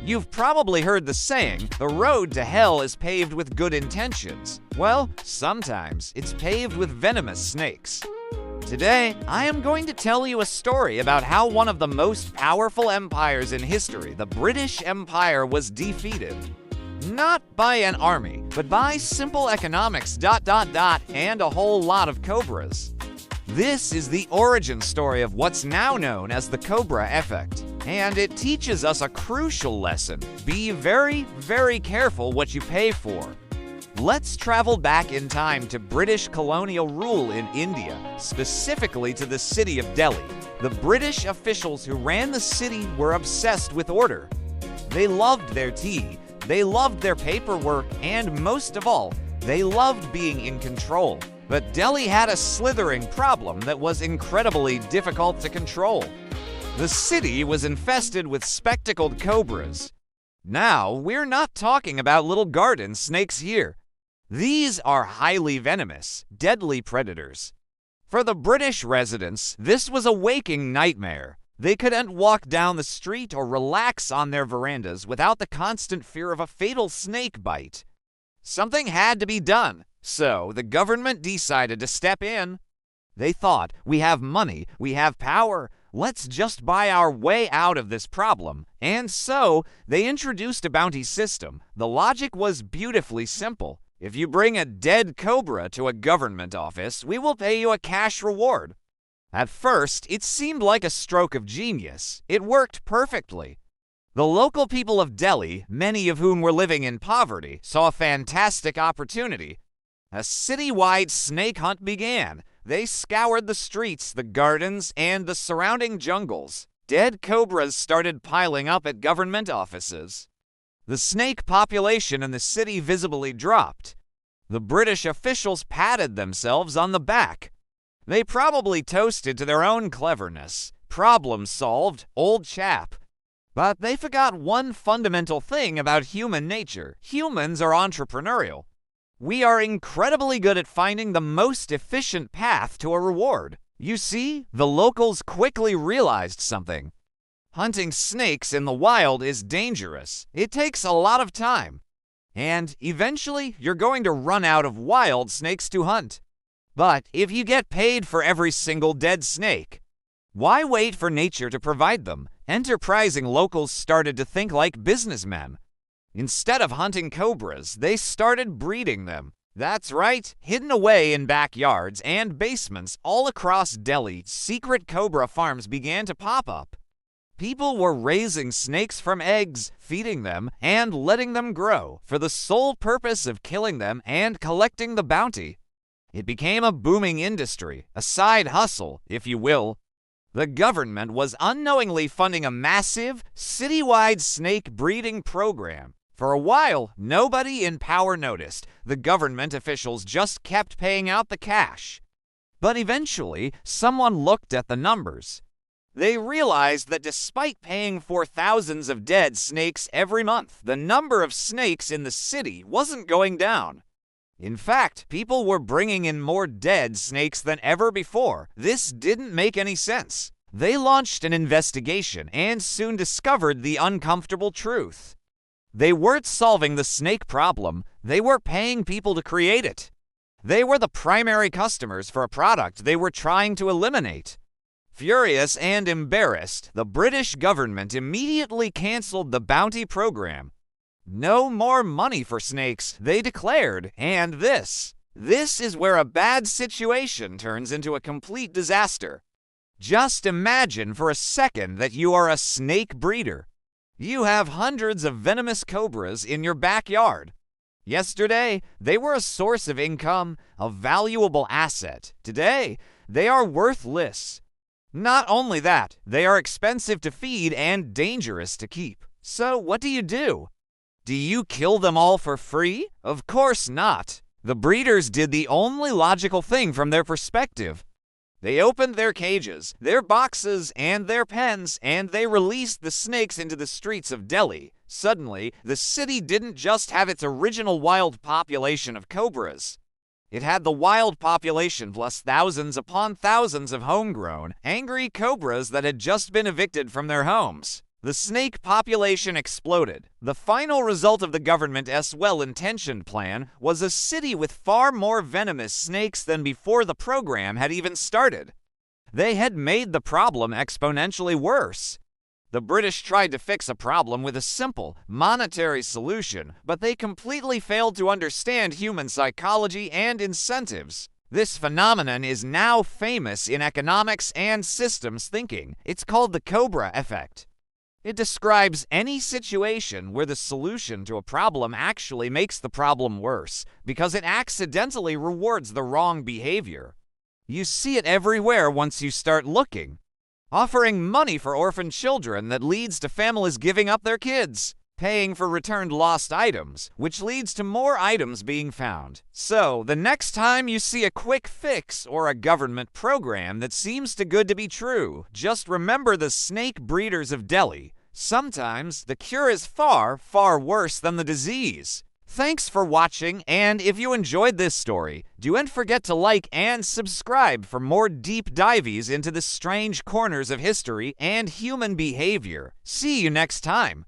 You've probably heard the saying, the road to hell is paved with good intentions. Well, sometimes it's paved with venomous snakes. Today, I am going to tell you a story about how one of the most powerful empires in history, the British Empire, was defeated. Not by an army, but by simple economics ... and a whole lot of cobras. This is the origin story of what's now known as the Cobra effect, and it teaches us a crucial lesson. Be very, very careful what you pay for. Let's travel back in time to British colonial rule in India, specifically to the city of Delhi. The British officials who ran the city were obsessed with order. They loved their tea, they loved their paperwork, and most of all, they loved being in control. But Delhi had a slithering problem that was incredibly difficult to control. The city was infested with spectacled cobras. Now, we're not talking about little garden snakes here. These are highly venomous, deadly predators. For the British residents, this was a waking nightmare. They couldn't walk down the street or relax on their verandas without the constant fear of a fatal snake bite. Something had to be done. So, the government decided to step in. They thought, we have money, we have power, let's just buy our way out of this problem. And so, they introduced a bounty system. The logic was beautifully simple. If you bring a dead cobra to a government office, we will pay you a cash reward. At first, it seemed like a stroke of genius. It worked perfectly. The local people of Delhi, many of whom were living in poverty, saw a fantastic opportunity. A citywide snake hunt began. They scoured the streets, the gardens, and the surrounding jungles. Dead cobras started piling up at government offices. The snake population in the city visibly dropped. The British officials patted themselves on the back. They probably toasted to their own cleverness. Problem solved, old chap. But they forgot one fundamental thing about human nature. Humans are entrepreneurial. We are incredibly good at finding the most efficient path to a reward. You see, the locals quickly realized something. Hunting snakes in the wild is dangerous. It takes a lot of time. And eventually, you're going to run out of wild snakes to hunt. But if you get paid for every single dead snake, why wait for nature to provide them? Enterprising locals started to think like businessmen. Instead of hunting cobras, they started breeding them. That's right, hidden away in backyards and basements all across Delhi, secret cobra farms began to pop up. People were raising snakes from eggs, feeding them, and letting them grow for the sole purpose of killing them and collecting the bounty. It became a booming industry, a side hustle, if you will. The government was unknowingly funding a massive, citywide snake breeding program. For a while, nobody in power noticed. The government officials just kept paying out the cash. But eventually, someone looked at the numbers. They realized that despite paying for thousands of dead snakes every month, the number of snakes in the city wasn't going down. In fact, people were bringing in more dead snakes than ever before. This didn't make any sense. They launched an investigation and soon discovered the uncomfortable truth. They weren't solving the snake problem, they were paying people to create it. They were the primary customers for a product they were trying to eliminate. Furious and embarrassed, the British government immediately canceled the bounty program. No more money for snakes, they declared, and this is where a bad situation turns into a complete disaster. Just imagine for a second that you are a snake breeder. You have hundreds of venomous cobras in your backyard. Yesterday, they were a source of income, a valuable asset. Today, they are worthless. Not only that, they are expensive to feed and dangerous to keep. So what do? Do you kill them all for free? Of course not. The breeders did the only logical thing from their perspective. They opened their cages, their boxes, and their pens, and they released the snakes into the streets of Delhi. Suddenly, the city didn't just have its original wild population of cobras. It had the wild population plus thousands upon thousands of homegrown, angry cobras that had just been evicted from their homes. The snake population exploded. The final result of the government's well-intentioned plan was a city with far more venomous snakes than before the program had even started. They had made the problem exponentially worse. The British tried to fix a problem with a simple, monetary solution, but they completely failed to understand human psychology and incentives. This phenomenon is now famous in economics and systems thinking. It's called the Cobra effect. It describes any situation where the solution to a problem actually makes the problem worse because it accidentally rewards the wrong behavior. You see it everywhere once you start looking. Offering money for orphan children that leads to families giving up their kids. Paying for returned lost items, which leads to more items being found. So, the next time you see a quick fix or a government program that seems too good to be true, just remember the snake breeders of Delhi. Sometimes the cure is far, far worse than the disease. Thanks for watching, and if you enjoyed this story, don't forget to like and subscribe for more deep dives into the strange corners of history and human behavior. See you next time.